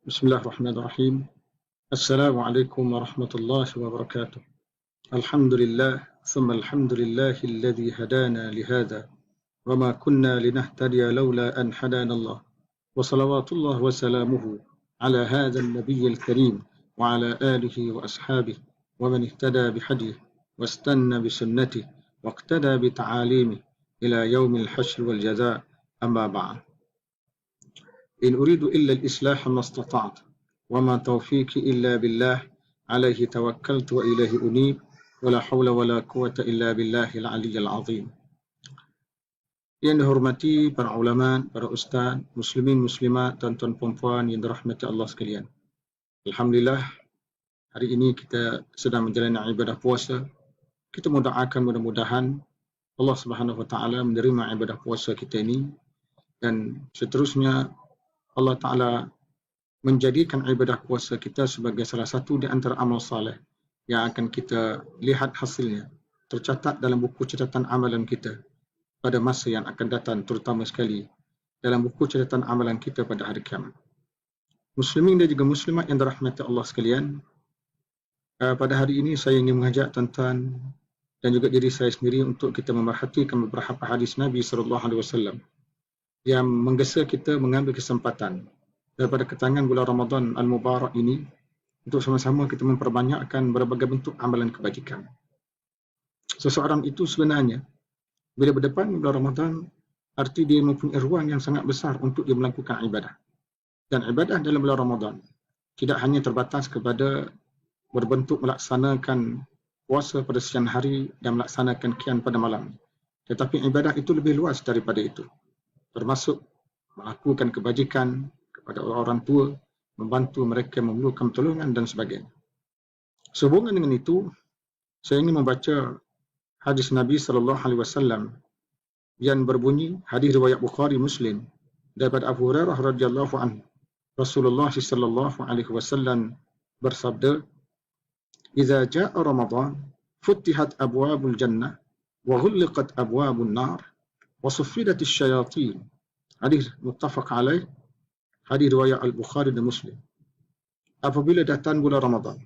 Bismillahirrahmanirrahim. Assalamualaikum warahmatullahi wabarakatuh. Alhamdulillah, thumma alhamdulillahi alladhi hadana lihada, wa ma kunna linahtadiya lawla an hadana Allah. Wa salawatullah wa salamuhu ala hadha an-nabiyyil karim wa ala alihi wa ashabihi wa man ihtada bihadihi wa istanna bisunnatihi wa iqtada bita'alimihi ila yaumil hashr wal jazaa, amma ba'd. إن أريد إلا الإصلاح ما استطعت وما توفيقي إلا بالله عليه توكلت وإليه أنيب ولا حول ولا قوة إلا بالله العلي العظيم. Yang dihormati para ulama, para ustaz, muslimin, muslimat, tuan-tuan puan-puan yang dirahmati Allah sekalian. Alhamdulillah, hari ini kita sedang menjalani ibadah puasa. Kita mendoakan mudah-mudahan Allah Subhanahu wa taala menerima ibadah puasa kita ini, dan seterusnya Allah Ta'ala menjadikan ibadah puasa kita sebagai salah satu di antara amal saleh yang akan kita lihat hasilnya tercatat dalam buku catatan amalan kita pada masa yang akan datang, terutama sekali dalam buku catatan amalan kita pada hari kiamat. Muslimin dan juga muslimat yang dirahmati Allah sekalian, pada hari ini saya ingin mengajak tuan-tuan dan juga diri saya sendiri untuk kita memerhatikan beberapa hadis Nabi SAW yang menggesa kita mengambil kesempatan daripada ketangan bulan Ramadan Al-Mubarak ini untuk sama-sama kita memperbanyakkan berbagai bentuk amalan kebajikan. Seseorang itu sebenarnya bila berdepan bulan Ramadan, arti dia mempunyai ruang yang sangat besar untuk dia melakukan ibadah. Dan ibadah dalam bulan Ramadan tidak hanya terbatas kepada berbentuk melaksanakan puasa pada siang hari dan melaksanakan qiyam pada malam. Tetapi ibadah itu lebih luas daripada itu, termasuk melakukan kebajikan kepada orang tua, membantu mereka memerlukan pertolongan dan sebagainya. Sehubungan dengan itu, saya ingin membaca hadis Nabi SAW yang berbunyi, hadis riwayat Bukhari Muslim daripada Abu Hurairah radhiyallahu anhu. Rasulullah SAW bersabda, "Idza jaa Ramadan, futihat abwabul jannah wa ghulqat abwabun nar wa suffidat asy-syayatin." Hadis muttafaq alaih, hadis riwayat Al-Bukhari dan Muslim. Apabila datang bulan Ramadan,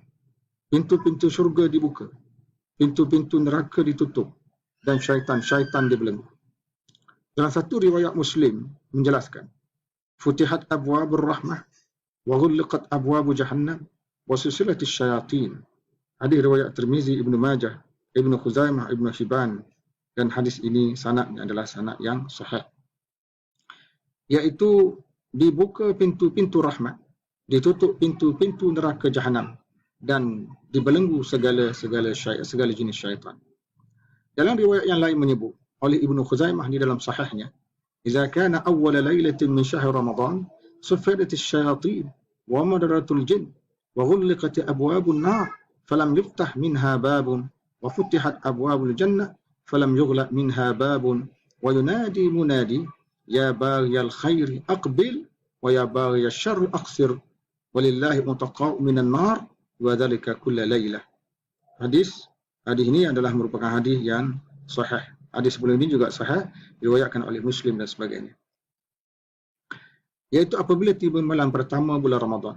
pintu-pintu syurga dibuka, pintu-pintu neraka ditutup, dan syaitan dibelenggu. Dalam satu riwayat Muslim menjelaskan, futihat abwabur rahmah wa ghulqat abwabu jahannam wa sulsilat asy-syayatin. Hadis riwayat Tirmizi, Ibnu Majah, Ibnu Khuzaimah, Ibnu Hibban, dan hadis ini sanadnya adalah sanad yang sahih. Iaitu dibuka pintu-pintu rahmat, ditutup pintu-pintu neraka jahanam, dan dibelenggu segala jenis syaitan. Dalam riwayat yang lain menyebut oleh Ibnu Khuzaimah di dalam sahihnya, "Idza kana awwala lailatin min syahr Ramadan, suffidat asy-syayatin wa madaratul jin wa ghulqat abwabun nar, falam yuftah minha babun wa futihat abwabul jannah falam yughlaq minha babun wa yunadi munadi ya baghiyal khairi aqbil wa ya baghiyal syarri aqsir walillahi mutaqa'u minan nar wa dhalika kulla lailah." Hadis ini adalah merupakan hadis yang sahih. Hadis sebelum ini juga sahih, diriwayatkan oleh Muslim dan sebagainya. Iaitu apabila tiba malam pertama bulan Ramadan,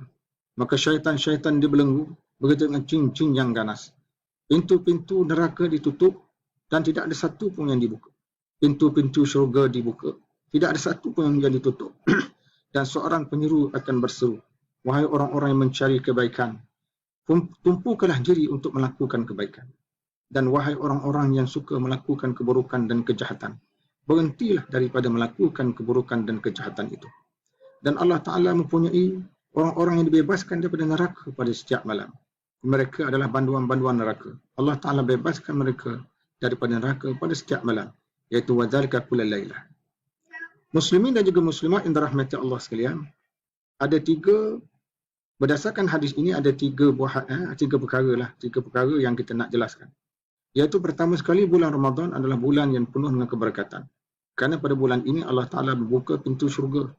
maka syaitan-syaitan dibelenggu begitu dengan cincin yang ganas. Pintu-pintu neraka ditutup dan tidak ada satu pun yang dibuka. Pintu-pintu syurga dibuka, tidak ada satu pun yang ditutup. Dan seorang penyeru akan berseru, "Wahai orang-orang yang mencari kebaikan, tumpukanlah diri untuk melakukan kebaikan. Dan wahai orang-orang yang suka melakukan keburukan dan kejahatan, berhentilah daripada melakukan keburukan dan kejahatan itu." Dan Allah Ta'ala mempunyai orang-orang yang dibebaskan daripada neraka pada setiap malam. Mereka adalah banduan-banduan neraka. Allah Ta'ala bebaskan mereka daripada neraka pada setiap malam, iaitu wadzalika kullal lailah. Muslimin dan juga muslimat yang dirahmati Allah sekalian, berdasarkan hadis ini ada tiga perkara yang kita nak jelaskan. Iaitu pertama sekali, bulan Ramadan adalah bulan yang penuh dengan keberkatan. Kerana pada bulan ini Allah Ta'ala membuka pintu syurga,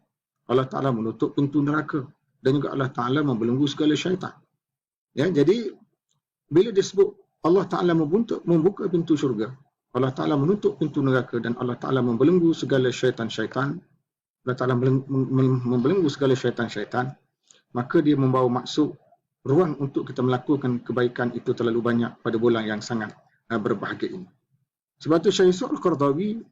Allah Ta'ala menutup pintu neraka, dan juga Allah Ta'ala membelenggu segala syaitan. Ya, jadi bila disebut Allah Ta'ala membuka pintu syurga, Allah Ta'ala menutup pintu neraka, dan Allah Ta'ala membelenggu segala syaitan-syaitan, Allah Ta'ala membelenggu segala syaitan-syaitan, maka dia membawa maksud ruang untuk kita melakukan kebaikan itu terlalu banyak pada bulan yang sangat berbahagia ini. Sebab tu Syekh Yusuf Al-Qaradawi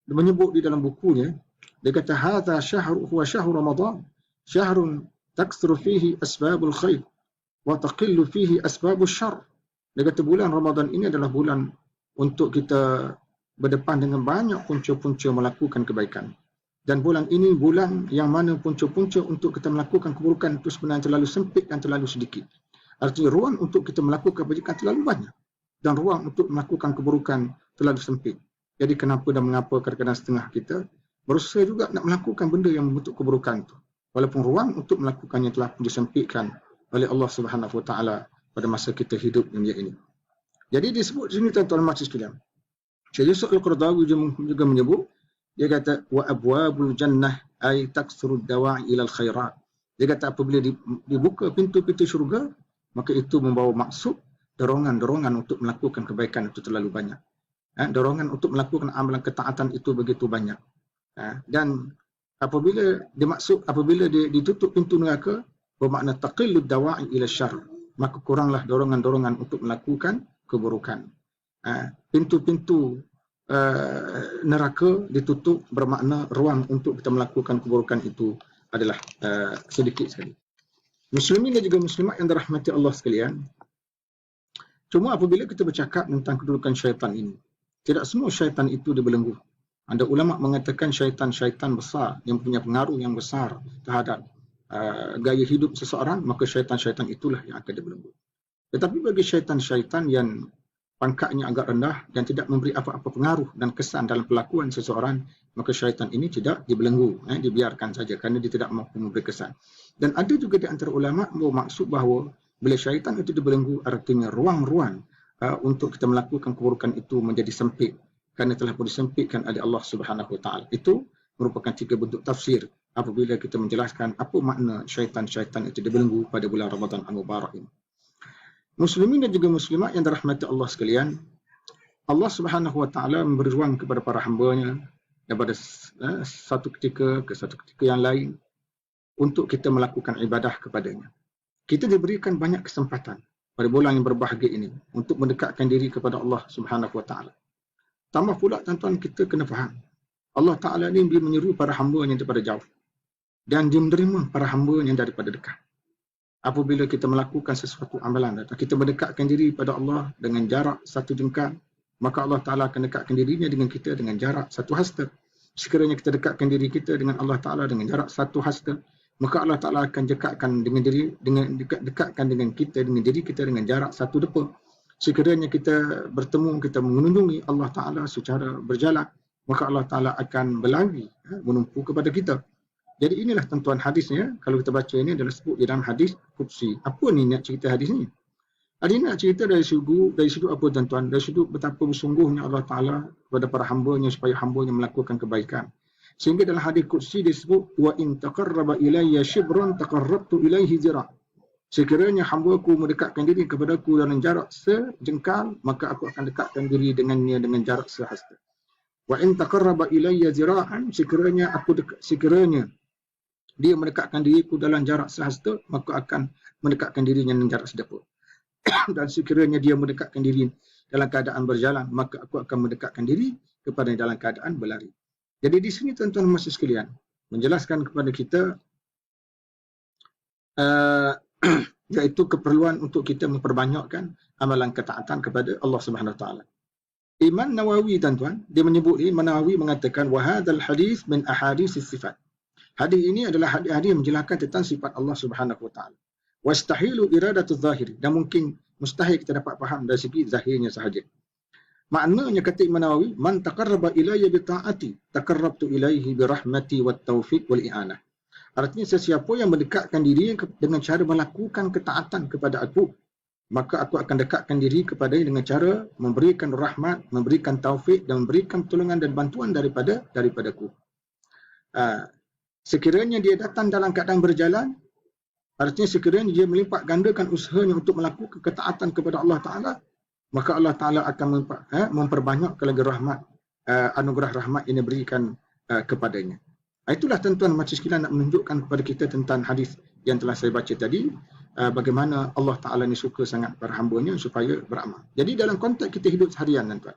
menyebut di dalam bukunya, dia kata hadza syahru huwa syahru Ramadan, syahrun takthuru fihi asbabul khair wa taqillu fihi asbabus syarr. Dia kata bulan Ramadan ini adalah bulan untuk kita berdepan dengan banyak punca-punca melakukan kebaikan. Dan bulan ini bulan yang mana punca-punca untuk kita melakukan keburukan itu sebenarnya terlalu sempit dan terlalu sedikit. Artinya ruang untuk kita melakukan kebajikan terlalu banyak dan ruang untuk melakukan keburukan terlalu sempit. Jadi kenapa dan mengapa kadang-kadang setengah kita berusaha juga nak melakukan benda yang membentuk keburukan itu. Walaupun ruang untuk melakukannya telah pun disempitkan oleh Allah Subhanahu Wa Taala pada masa kita hidup dunia ini. Jadi disebut sini tuan-tuan mahasiswa sekalian. Syekh Yusuf Al-Qaradawi juga menyebut, dia kata wa abwabul jannah ay takthuru dawa'i ilal khairat. Dia kata apabila dibuka pintu-pintu syurga, maka itu membawa maksud dorongan-dorongan untuk melakukan kebaikan itu terlalu banyak. Dorongan untuk melakukan amalan ketaatan itu begitu banyak. Dan apabila ditutup pintu neraka, bermakna taqillud dawa'i ila syarr, maka kuranglah dorongan-dorongan untuk melakukan keburukan. Pintu-pintu neraka ditutup bermakna ruang untuk kita melakukan keburukan itu adalah sedikit sekali. Muslimin dan juga muslimat yang dirahmati Allah sekalian, cuma apabila kita bercakap tentang kedudukan syaitan ini, tidak semua syaitan itu dibelenggu. Ada ulama mengatakan syaitan-syaitan besar yang punya pengaruh yang besar terhadap gaya hidup seseorang, maka syaitan-syaitan itulah yang akan dibelenggu. Tetapi bagi syaitan-syaitan yang pangkatnya agak rendah dan tidak memberi apa-apa pengaruh dan kesan dalam pelakuan seseorang, maka syaitan ini tidak dibelenggu, dibiarkan saja kerana dia tidak mampu memberi kesan. Dan ada juga di antara ulama bermaksud bahawa bila syaitan itu dibelenggu, artinya ruang-ruang untuk kita melakukan keburukan itu menjadi sempit kerana telah pun disempitkan oleh Allah Subhanahu Wa Taala. Itu merupakan 3 bentuk tafsir apabila kita menjelaskan apa makna syaitan-syaitan itu dibelenggu pada bulan Ramadan Al-Mubarak ini. Muslimin dan juga muslimat yang dirahmati Allah sekalian, Allah Subhanahu Wa Taala memberi ruang kepada para hamba-Nya daripada satu ketika ke satu ketika yang lain untuk kita melakukan ibadah kepadanya. Kita diberikan banyak kesempatan pada bulan yang berbahagia ini untuk mendekatkan diri kepada Allah Subhanahu Wa Taala. Tambah pula tuan-tuan, kita kena faham, Allah Taala ini dia menyeru para hamba-Nya daripada jauh dan dia menerima para hamba-Nya daripada dekat. Apabila kita melakukan sesuatu amalan, kita mendekatkan diri pada Allah dengan jarak 1 jengkal, maka Allah Ta'ala akan dekatkan dirinya dengan kita dengan jarak 1 hasta. Sekiranya kita dekatkan diri kita dengan Allah Ta'ala dengan jarak 1 hasta, maka Allah Ta'ala akan dekatkan dengan kita dengan diri kita dengan jarak 1 depa. Sekiranya kita bertemu, kita mengunjungi Allah Ta'ala secara berjalan, maka Allah Ta'ala akan berlari menumpu kepada kita. Jadi inilah tuan-tuan hadisnya. Kalau kita baca ini adalah sebut di dalam hadis Qudsi. Apa ni nak cerita hadis ni? Hadis ni nak cerita dari sudut apa tuan-tuan? Dari sudut betapa bersungguhnya Allah Ta'ala kepada para hamba-Nya supaya hamba-Nya melakukan kebaikan. Sehingga dalam hadis Qudsi disebut wa in taqarraba ilayya shibran taqarrabtu ilayhi zira'. Sekiranya hamba-Ku mendekatkan diri kepadaku dalam jarak sejengkal, maka aku akan dekatkan diri dengannya dengan jarak sehasta. Wa in taqarraba ilayya zira'an, sekiranya dia mendekatkan diriku dalam jarak sehasta, maka akan mendekatkan dirinya dalam jarak sedepa. Dan sekiranya dia mendekatkan diri dalam keadaan berjalan, maka aku akan mendekatkan diri kepada dalam keadaan berlari. Jadi di sini tuan-tuan mahasiswa sekalian, menjelaskan kepada kita iaitu keperluan untuk kita memperbanyakkan amalan ketaatan kepada Allah Subhanahu Wa Taala. Imam Nawawi tuan-tuan, dia menyebut, Imam Nawawi mengatakan wa hadzal hadis min ahaditsis sifat. Hadis ini adalah hadis yang menjelaskan tentang sifat Allah Subhanahu Wa Taala. Wastahilu iradatu zahir, dan mungkin mustahil kita dapat faham dari segi zahirnya sahaja. Maknanya kata Imam Nawawi, man taqarraba ilayya bi ta'ati taqarrabtu ilayhi bi rahmati wat taufiq wal i'anah. Artinya sesiapa yang mendekatkan diri dengan cara melakukan ketaatan kepada aku, maka aku akan dekatkan diri kepadanya dengan cara memberikan rahmat, memberikan taufik dan memberikan pertolongan dan bantuan daripadaku. Sekiranya dia datang dalam keadaan berjalan, artinya sekiranya dia melipat gandakan usahanya untuk melakukan ketaatan kepada Allah Ta'ala, maka Allah Ta'ala akan memperbanyakkan lagi rahmat, anugerah rahmat yang diberikan kepadanya. Itulah tuan-tuan majlis sekalian nak menunjukkan kepada kita tentang hadis yang telah saya baca tadi, bagaimana Allah Ta'ala ni suka sangat para hamba-Nya supaya beramal. Jadi dalam konteks kita hidup seharian tuan-tuan,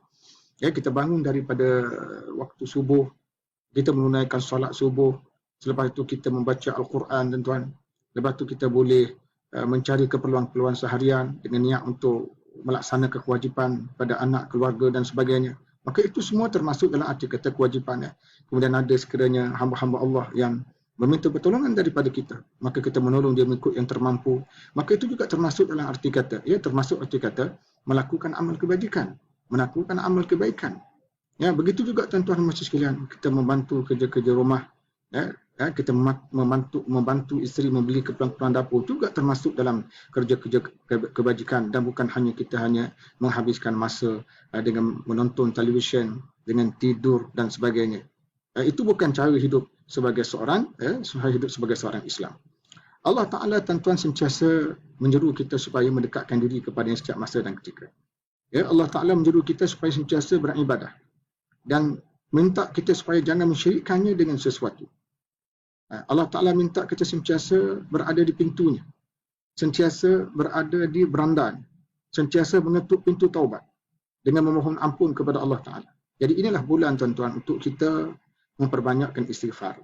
ya, kita bangun daripada waktu subuh, kita menunaikan solat subuh, selepas itu kita membaca Al-Quran tuan-tuan, lepas itu kita boleh mencari keperluan-keperluan seharian dengan niat untuk melaksanakan kewajipan pada anak, keluarga dan sebagainya. Maka itu semua termasuk dalam arti kata kewajipan. Kemudian ada sekiranya hamba-hamba Allah yang meminta pertolongan daripada kita, maka kita menolong dia mengikut yang termampu. Maka itu juga termasuk dalam arti kata, ya, termasuk arti kata melakukan amal kebajikan, melakukan amal kebaikan. Ya, begitu juga tuan-tuan dan sekalian, kita membantu kerja-kerja rumah, ya, kita membantu isteri membeli keperluan dapur juga termasuk dalam kerja-kerja kebajikan, dan bukan hanya kita hanya menghabiskan masa dengan menonton televisyen, dengan tidur dan sebagainya. Itu bukan cara hidup sebagai seorang Islam. Allah Ta'ala tuan-tuan sentiasa menyeru kita supaya mendekatkan diri kepada setiap masa dan ketika. Ya, Allah Ta'ala menyeru kita supaya sentiasa beribadah dan minta kita supaya jangan mensyirikkannya dengan sesuatu. Allah Ta'ala minta kita sentiasa berada di pintunya, sentiasa berada di berandanya, sentiasa mengetuk pintu taubat dengan memohon ampun kepada Allah Ta'ala. Jadi inilah bulan tuan-tuan untuk kita memperbanyakkan istighfar.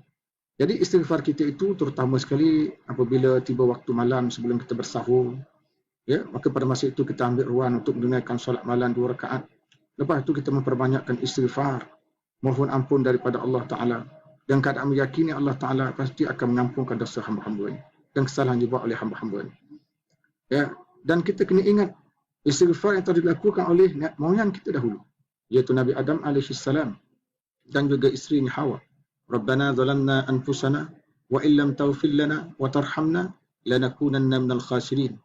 Jadi istighfar kita itu terutama sekali apabila tiba waktu malam sebelum kita bersahur, ya, maka pada masa itu kita ambil ruang untuk menunaikan solat malam 2 rakaat. Lepas itu kita memperbanyakkan istighfar, mohon ampun daripada Allah Ta'ala, dan keadaan meyakini Allah Ta'ala pasti akan mengampunkan dosa hamba-hambanya dan kesalahan dibuat oleh hamba-hambanya. Ya, dan kita kena ingat istighfar yang telah dilakukan oleh nenek moyang kita dahulu, iaitu Nabi Adam AS dan juga isterinya Hawa. Rabbana zalamna anfusana wa illam taghfir lana wa tarhamna lanakunanna minal khasirin.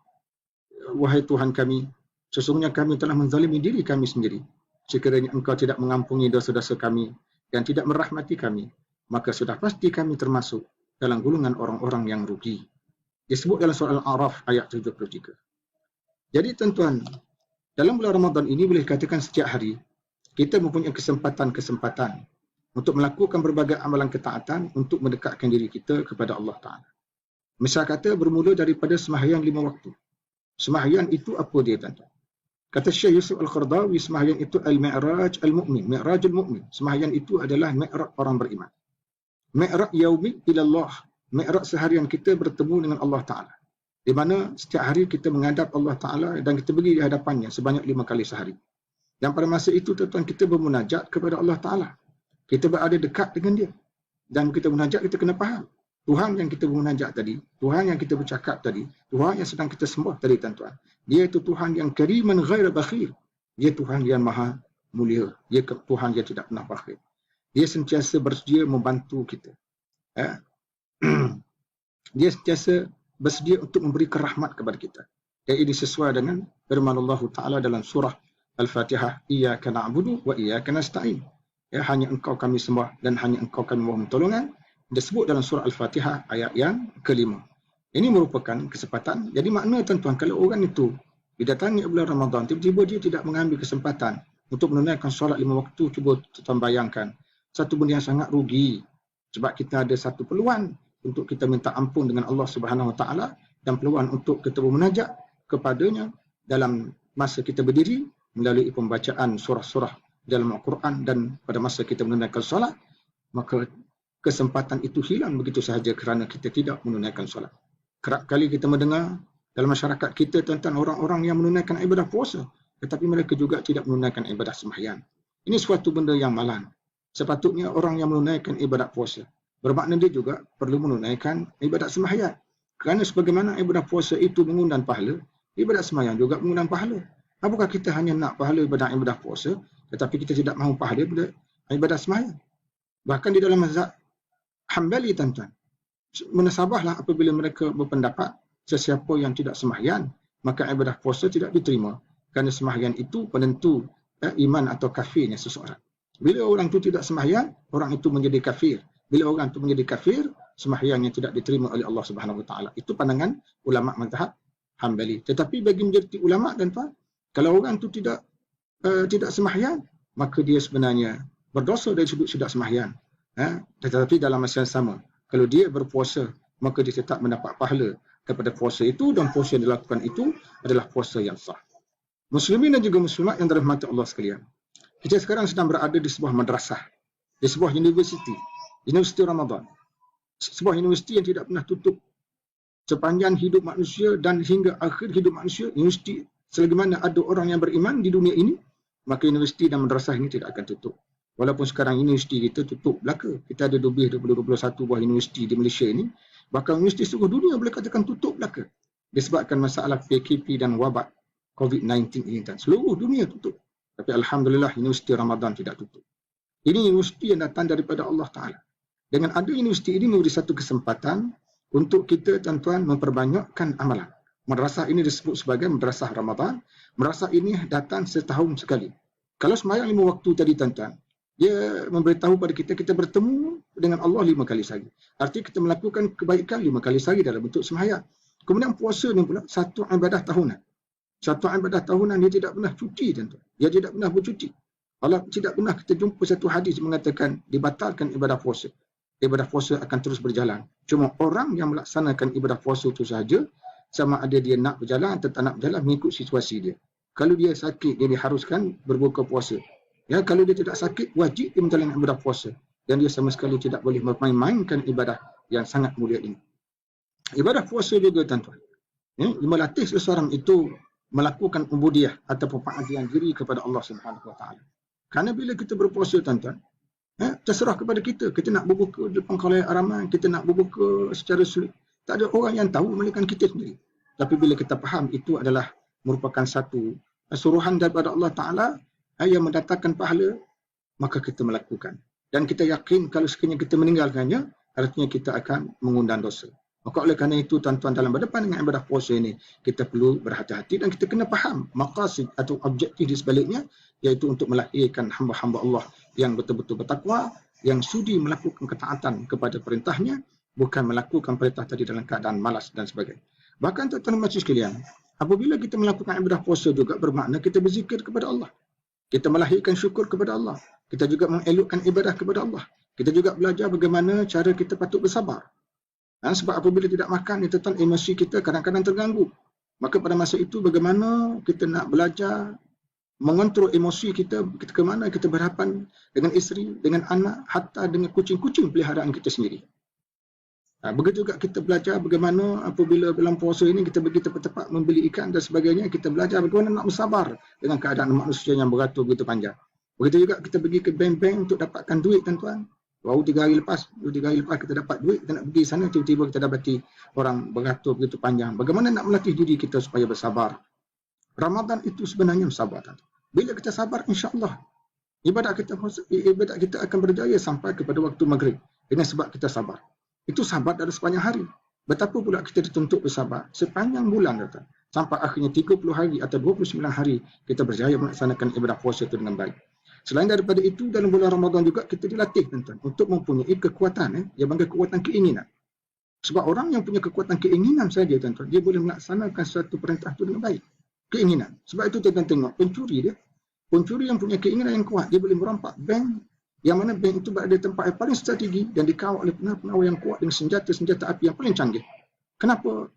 Wahai Tuhan kami, sesungguhnya kami telah menzalimi diri kami sendiri. Sekiranya Engkau tidak mengampuni dosa-dosa kami dan tidak merahmati kami, maka sudah pasti kami termasuk dalam golongan orang-orang yang rugi. Disebut dalam surah Al-A'raf ayat 73. Jadi tuan-tuan, dalam bulan Ramadan ini boleh katakan setiap hari kita mempunyai kesempatan untuk melakukan berbagai amalan ketaatan untuk mendekatkan diri kita kepada Allah Ta'ala. Misal kata bermula daripada sembahyang 5 waktu. Sembahyang itu apa dia tuan-tuan? Kata Syekh Yusuf Al-Qaradawi, sembahyang itu al-mi'raj al-mu'min, mi'rajul mu'min. Sembahyang itu adalah mi'raj orang beriman. Mi'raj yaumi ilallah, mi'raj seharian kita bertemu dengan Allah Ta'ala, di mana setiap hari kita menghadap Allah Ta'ala dan kita pergi di hadapannya sebanyak 5 kali sehari. Dan pada masa itu tuan-tuan kita bermunajat kepada Allah Ta'ala, kita berada dekat dengan dia, dan kita munajat kita kena faham Tuhan yang kita bermunajat tadi, Tuhan yang kita bercakap tadi, Tuhan yang sedang kita sembah tadi tuan-tuan, dia itu Tuhan yang kariman ghaira bakhil, dia Tuhan yang maha mulia, dia Tuhan yang tidak pernah bakhil. Dia sentiasa bersedia membantu kita. Dia sentiasa bersedia untuk memberikan rahmat kepada kita. Dan ini sesuai dengan firman Allah Ta'ala dalam surah Al-Fatihah, Iyyaka na'budu wa iyyaka nasta'in. Ya, hanya Engkau kami sembah dan hanya Engkau kami mohon pertolongan. Disebut dalam surah Al-Fatihah ayat yang ke-5. Ini merupakan kesempatan. Jadi makna tuan-tuan, kalau orang itu didatangi bulan Ramadan, tiba-tiba dia tidak mengambil kesempatan untuk menunaikan solat 5 waktu, cuba tuan bayangkan. Satu benda yang sangat rugi, sebab kita ada satu peluang untuk kita minta ampun dengan Allah Subhanahu Wa Taala dan peluang untuk kita bermunajat kepadanya dalam masa kita berdiri melalui pembacaan surah-surah dalam Al-Quran dan pada masa kita menunaikan solat, maka kesempatan itu hilang begitu sahaja kerana kita tidak menunaikan solat. Kerap kali kita mendengar dalam masyarakat kita tentang orang-orang yang menunaikan ibadah puasa, tetapi mereka juga tidak menunaikan ibadah sembahyang. Ini suatu benda yang malang. Sepatutnya orang yang menunaikan ibadat puasa, bermakna dia juga perlu menunaikan ibadat sembahyang. Kerana sebagaimana ibadat puasa itu mengundang pahala, ibadat sembahyang juga mengundang pahala. Apakah kita hanya nak pahala ibadat puasa, tetapi kita tidak mahu pahala ibadat sembahyang? Bahkan di dalam mazhab Hambali tuan-tuan, menasabahlah apabila mereka berpendapat sesiapa yang tidak sembahyang, maka ibadah puasa tidak diterima. Kerana sembahyang itu penentu iman atau kafirnya seseorang. Bila orang itu tidak sembahyang, orang itu menjadi kafir. Bila orang itu menjadi kafir, sembahyangnya tidak diterima oleh Allah Subhanahu Wa Taala. Itu pandangan ulama mazhab Hambali. Tetapi bagi menjadi ulama tuan-tuan, kalau orang itu tidak sembahyang, maka dia sebenarnya berdosa dari sudut tidak sembahyang. Tetapi dalam masa yang sama, kalau dia berpuasa, maka dia tetap mendapat pahala daripada puasa itu, dan puasa yang dilakukan itu adalah puasa yang sah. Muslimin dan juga muslimat yang dirahmati Allah sekalian, kita sekarang sedang berada di sebuah madrasah, di sebuah universiti, Universiti Ramadan. Sebuah universiti yang tidak pernah tutup sepanjang hidup manusia dan hingga akhir hidup manusia. Universiti, selagi mana ada orang yang beriman di dunia ini, maka universiti dan madrasah ini tidak akan tutup. Walaupun sekarang universiti kita tutup belaka. Kita ada lebih daripada 21 buah universiti di Malaysia ini. Bahkan universiti seluruh dunia boleh katakan tutup belaka, disebabkan masalah PKP dan wabak COVID-19 ini. Dan seluruh dunia tutup. Tapi Alhamdulillah, Universiti Ramadan tidak tutup. Ini universiti yang datang daripada Allah Ta'ala. Dengan ada universiti ini memberi satu kesempatan untuk kita, tuan-tuan, memperbanyakkan amalan. Madrasah ini disebut sebagai Madrasah Ramadan. Madrasah ini datang setahun sekali. Kalau sembahyang 5 waktu tadi, tuan-tuan, dia memberitahu pada kita, kita bertemu dengan Allah 5 kali sehari. Artinya kita melakukan kebaikan 5 kali sehari dalam bentuk sembahyang. Kemudian puasa ni pula satu ibadah tahunan. Satu ibadah tahunan, dia tidak pernah cuti, tuan-tuan. Dia tidak pernah bercuti. Allah tidak pernah kita jumpa satu hadis mengatakan dibatalkan ibadah puasa. Ibadah puasa akan terus berjalan. Cuma orang yang melaksanakan ibadah puasa itu sahaja, sama ada dia nak berjalan atau tak nak berjalan, mengikut situasi dia. Kalau dia sakit, dia diharuskan berbuka puasa. Ya, kalau dia tidak sakit, wajib dia menjalankan ibadah puasa. Dan dia sama sekali tidak boleh memain-mainkan ibadah yang sangat mulia ini. Ibadah puasa juga, tuan-tuan, melatih seseorang itu melakukan ubudiyah ataupun pengabdian diri kepada Allah Subhanahu Wa Taala. Kerana bila kita berpuasa, tuan-tuan, terserah kepada kita. Kita nak berbuka depan khalayak ramai, kita nak berbuka secara sulit. Tak ada orang yang tahu melainkan kita sendiri. Tapi bila kita faham itu adalah merupakan satu suruhan daripada Allah Ta'ala yang mendatangkan pahala, maka kita melakukan. Dan kita yakin kalau sekiranya kita meninggalkannya, artinya kita akan mengundang dosa. Maka oleh kerana itu, tuan-tuan, dalam berdepan dengan ibadah puasa ini, kita perlu berhati-hati dan kita kena faham maqasid atau objektif di sebaliknya, iaitu untuk melahirkan hamba-hamba Allah yang betul-betul bertakwa, yang sudi melakukan ketaatan kepada perintahnya, bukan melakukan perintah tadi dalam keadaan malas dan sebagainya. Bahkan, tuan-tuan dan makcik sekalian, apabila kita melakukan ibadah puasa juga bermakna kita berzikir kepada Allah. Kita melahirkan syukur kepada Allah. Kita juga mengelokkan ibadah kepada Allah. Kita juga belajar bagaimana cara kita patut bersabar. Sebab apabila tidak makan, tuan-tuan, emosi kita kadang-kadang terganggu. Maka pada masa itu bagaimana kita nak belajar mengontrol emosi kita ke mana kita berhadapan dengan isteri, dengan anak, hatta dengan kucing-kucing peliharaan kita sendiri. Begitu juga kita belajar bagaimana apabila dalam puasa ini kita pergi tepat-tepat membeli ikan dan sebagainya, kita belajar bagaimana nak bersabar dengan keadaan manusia yang beratur begitu panjang. Begitu juga kita pergi ke bank-bank untuk dapatkan duit, tuan-tuan. Baru 3 hari lepas kita dapat duit, kita nak pergi sana, tiba-tiba kita dapati orang beratur begitu panjang. Bagaimana nak melatih diri kita supaya bersabar? Ramadan itu sebenarnya sabar. Bila kita sabar, insya-Allah ibadat kita akan berjaya sampai kepada waktu maghrib dengan sebab kita sabar. Itu sabar dari sepanjang hari. Betapa pula kita dituntut bersabar sepanjang bulan, tuan. Sampai akhirnya 30 hari atau 29 hari kita berjaya melaksanakan ibadah puasa itu dengan baik. Selain daripada itu, dalam bulan Ramadan juga kita dilatih, tuan-tuan, untuk mempunyai kekuatan, yang panggil kekuatan keinginan. Sebab orang yang punya kekuatan keinginan saja, tuan-tuan, dia boleh melaksanakan suatu perintah itu dengan baik. Keinginan. Sebab itu, tuan-tuan, tengok pencuri dia. Pencuri yang punya keinginan yang kuat, dia boleh merampak bank, yang mana bank itu berada di tempat yang paling strategi dan dikawal oleh penawar yang kuat dengan senjata api yang paling canggih. Kenapa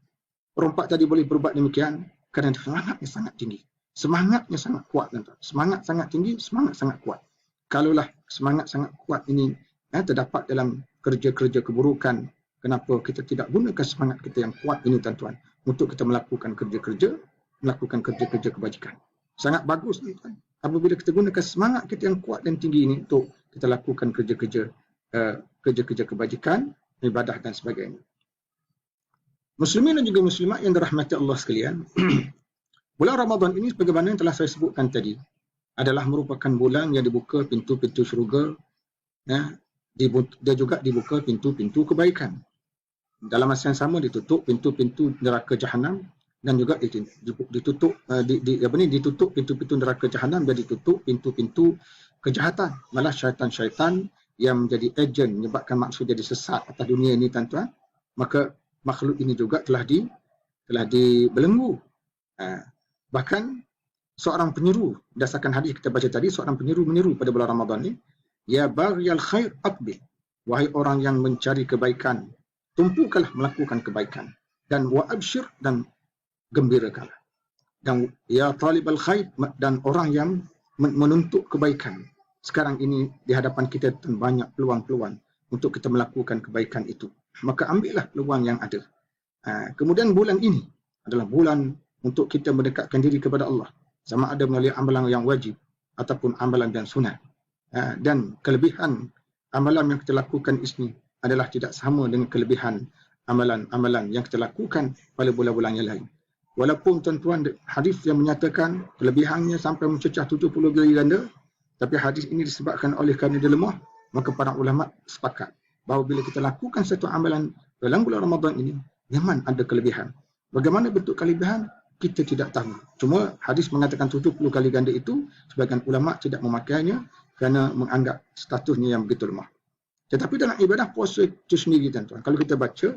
perompak tadi boleh berbuat demikian? Kerana semangatnya sangat tinggi. Semangatnya sangat kuat, tuan-tuan. Semangat sangat tinggi, semangat sangat kuat. Kalaulah semangat sangat kuat ini terdapat dalam kerja-kerja keburukan, kenapa kita tidak gunakan semangat kita yang kuat ini, tuan-tuan, untuk kita melakukan kerja-kerja kebajikan. Sangat bagus, tuan-tuan, apabila kita gunakan semangat kita yang kuat dan tinggi ini untuk kita lakukan kerja-kerja kebajikan, ibadah dan sebagainya. Muslimin dan juga muslimat yang dirahmati Allah sekalian, bulan Ramadan ini sebagaimana yang telah saya sebutkan tadi adalah merupakan bulan yang dibuka pintu-pintu syurga, dia juga dibuka pintu-pintu kebaikan. Dalam masa yang sama ditutup pintu-pintu neraka jahanam dan juga ditutup pintu-pintu neraka jahanam dan ditutup pintu-pintu kejahatan, malah syaitan-syaitan yang menjadi ejen menyebabkan maksud jadi sesat atas dunia ini, tuan-tuan. Maka makhluk ini juga telah dibelenggu. Bahkan seorang penyeru, berdasarkan hadis kita baca tadi, seorang penyeru meniru pada bulan Ramadan ini, ya baghiyal khair aqbil. wahai orang yang mencari kebaikan, tumpukanlah melakukan kebaikan, dan wa absyir, dan gembirakanlah. Dan ya talibal khair, dan orang yang menuntut kebaikan. Sekarang ini di hadapan kita banyak peluang-peluang untuk kita melakukan kebaikan itu. Maka ambillah peluang yang ada. Kemudian bulan ini adalah bulan untuk kita mendekatkan diri kepada Allah. Sama ada melalui amalan yang wajib ataupun amalan dan sunat. Dan kelebihan amalan yang kita lakukan ini adalah tidak sama dengan kelebihan amalan-amalan yang kita lakukan pada bulan-bulan yang lain. Walaupun tuan-tuan hadis yang menyatakan kelebihannya sampai mencecah 70 kali ganda, tapi hadis ini disebabkan oleh kerana dia lemah, maka para ulama sepakat bahawa bila kita lakukan satu amalan dalam bulan Ramadan ini, memang ada kelebihan. Bagaimana bentuk kelebihan? Kita tidak tahu. Cuma hadis mengatakan 70 kali ganda itu, sebagian ulama tidak memakainya kerana menganggap statusnya yang begitu lemah. Tetapi dalam ibadah puasa itu sendiri, tuan-tuan, kalau kita baca,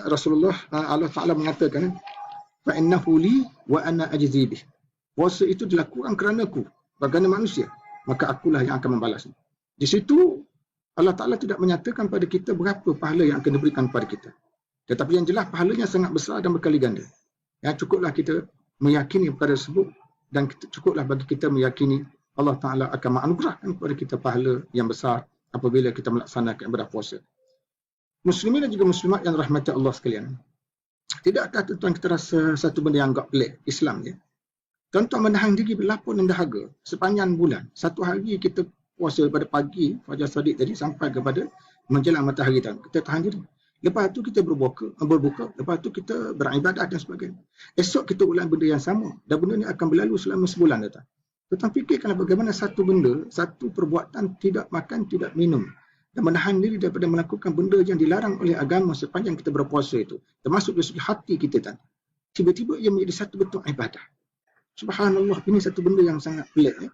Rasulullah Allah Ta'ala mengatakan, فَإِنَّهُ لِي وَأَنَا أَجْزِي بِهِ. Puasa itu dilakukan kerana aku, bagaimana manusia, maka akulah yang akan membalasnya. Di situ Allah Ta'ala tidak menyatakan pada kita berapa pahala yang akan diberikan kepada kita. Tetapi yang jelas pahalanya sangat besar dan berkali ganda. Ya, cukuplah kita meyakini perkara tersebut, dan cukuplah bagi kita meyakini Allah Ta'ala akan menganugerahkan kepada kita pahala yang besar apabila kita melaksanakan ibadah puasa. Muslimin dan juga muslimat yang rahmati Allah sekalian, tidakkah tuan-tuan kita rasa satu benda yang agak pelik Islam ni? Tuan-tuan menahan diri berlapun dan dahaga sepanjang bulan. Satu hari kita puasa pada pagi, Fajar Sadiq tadi, sampai kepada menjelang matahari terang. Kita tahan diri. Lepas tu kita berbuka, lepas tu kita beribadah dan sebagainya. Esok kita ulang benda yang sama, dan benda ni akan berlalu selama sebulan datang. Tuan-tuan fikirkanlah bagaimana satu benda, satu perbuatan tidak makan, tidak minum, dan menahan diri daripada melakukan benda yang dilarang oleh agama sepanjang kita berpuasa itu, termasuk dari segi hati kita, kan? Tiba-tiba ia menjadi satu bentuk ibadah. Subhanallah, ini satu benda yang sangat pelik. Ya?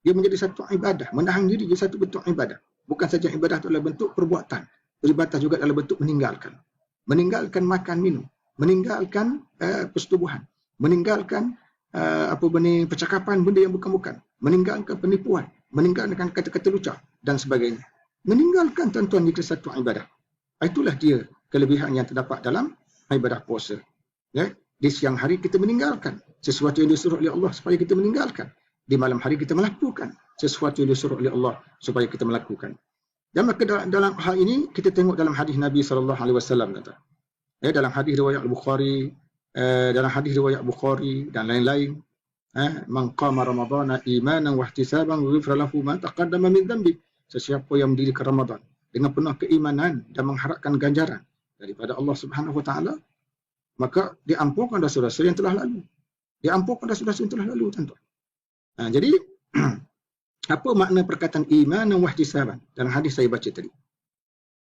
Dia menjadi satu ibadah, menahan diri jadi satu bentuk ibadah. Bukan saja ibadah itu adalah bentuk perbuatan, beribadah juga dalam bentuk meninggalkan. Meninggalkan makan minum, meninggalkan persetubuhan, meninggalkan percakapan benda yang bukan-bukan, meninggalkan penipuan, meninggalkan kata-kata lucah dan sebagainya. Meninggalkan, tuan-tuan, itu satu ibadah. Itulah dia kelebihan yang terdapat dalam ibadah puasa. Ya? Di siang hari kita meninggalkan sesuatu yang disuruh oleh Allah supaya kita meninggalkan. Di malam hari kita melakukan sesuatu yang disuruh oleh Allah supaya kita melakukan. Dan maka dalam hal ini kita tengok dalam hadis Nabi SAW. Ya, dalam hadis riwayat Bukhari, dan lain-lain. Man qama Ramadhana imanan wa ihtisaban ghufira lahu ma taqaddama min dhanbi. Sesiapa yang mendirikan Ramadan dengan penuh keimanan dan mengharapkan ganjaran daripada Allah Subhanahu Wa Taala, maka diampunkan dosa-dosa yang telah lalu. Diampunkan dosa-dosa yang telah lalu, tuan-tuan. Jadi apa makna perkataan iman dan wahtisaban dalam hadis saya baca tadi?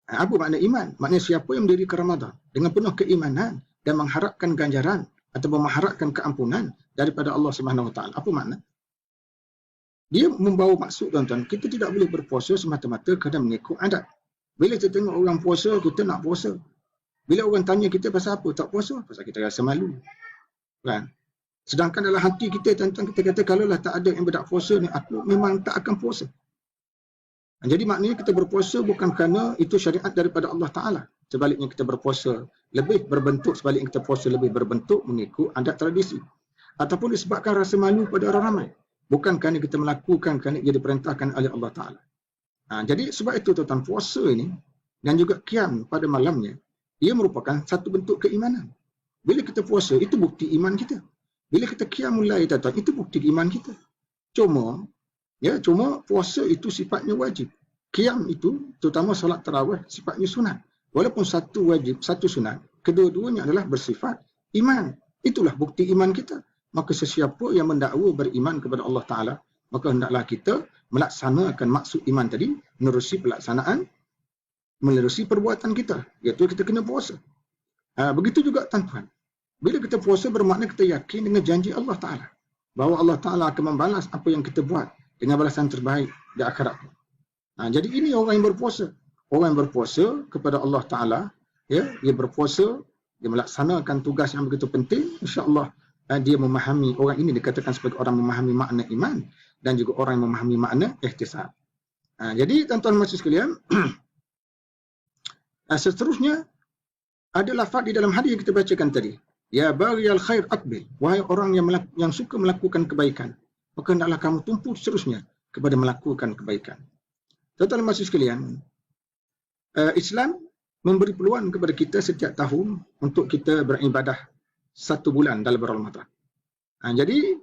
Apa makna iman? Maknanya siapa yang mendirikan Ramadan dengan penuh keimanan dan mengharapkan ganjaran atau mengharapkan keampunan daripada Allah Subhanahu Wa Taala. Apa makna? Dia membawa maksud, tuan-tuan, kita tidak boleh berpuasa semata-mata kerana mengikut adat. Bila kita tengok orang puasa, kita nak puasa. Bila orang tanya kita pasal apa tak puasa, pasal kita rasa malu. Kan? Sedangkan dalam hati kita, tuan-tuan, kita kata kalaulah tak ada yang berdak puasa ni, aku memang tak akan puasa. Jadi maknanya kita berpuasa bukan kerana itu syariat daripada Allah Ta'ala. Sebaliknya kita berpuasa lebih berbentuk, sebaliknya kita puasa lebih berbentuk mengikut adat tradisi. Ataupun disebabkan rasa malu pada orang ramai. Bukan kerana kita melakukan kerana ia diperintahkan oleh Allah Ta'ala. Jadi sebab itu, tuan-tuan, puasa ini dan juga qiyam pada malamnya, ia merupakan satu bentuk keimanan. Bila kita puasa, itu bukti iman kita. Bila kita qiyamul lail, tuan-tuan, itu bukti iman kita. Cuma puasa itu sifatnya wajib. Qiyam itu, terutama solat tarawih, sifatnya sunat. Walaupun satu wajib, satu sunat, kedua-duanya adalah bersifat iman. Itulah bukti iman kita. Maka sesiapa yang mendakwa beriman kepada Allah Ta'ala, maka hendaklah kita melaksanakan maksud iman tadi, menerusi perbuatan kita, iaitu kita kena puasa. Begitu juga, tuan-tuan, bila kita puasa bermakna kita yakin dengan janji Allah Ta'ala, bahawa Allah Ta'ala akan membalas apa yang kita buat dengan balasan terbaik di akhirat. Jadi ini orang yang berpuasa. Orang yang berpuasa kepada Allah Ta'ala, ya, dia berpuasa, dia melaksanakan tugas yang begitu penting, insya-Allah dia memahami, orang ini dikatakan sebagai orang memahami makna iman dan juga orang yang memahami makna ihtisab. Jadi tuan-tuan dan sekalian, Seterusnya, ada lafaz di dalam hadis yang kita bacakan tadi. Ya baghiyal khair aqbil. Wahai orang yang suka melakukan kebaikan, maka hendaklah kamu tumpu seterusnya kepada melakukan kebaikan. Tuan-tuan dan puan sekalian, Islam memberi peluang kepada kita setiap tahun untuk kita beribadah 1 bulan dalam Ramadan. Jadi,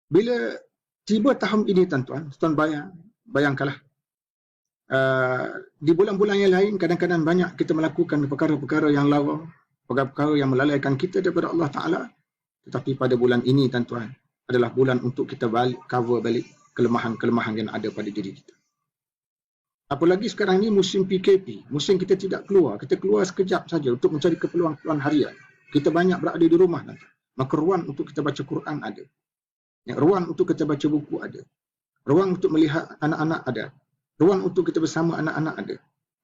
bila tiba tahun ini, tuan-tuan bayangkanlah, di bulan-bulan yang lain, kadang-kadang banyak kita melakukan perkara-perkara yang lawa, perkara-perkara yang melalaikan kita daripada Allah Ta'ala. Tetapi pada bulan ini, tuan-tuan, adalah bulan untuk kita cover balik kelemahan-kelemahan yang ada pada diri kita. Apalagi sekarang ini musim PKP, musim kita tidak keluar. Kita keluar sekejap saja untuk mencari keperluan harian. Kita banyak berada di rumah, tuan-tuan. Maka ruang untuk kita baca Quran ada. Ruang untuk kita baca buku ada. Ruang untuk melihat anak-anak ada. Ruang untuk kita bersama anak-anak ada.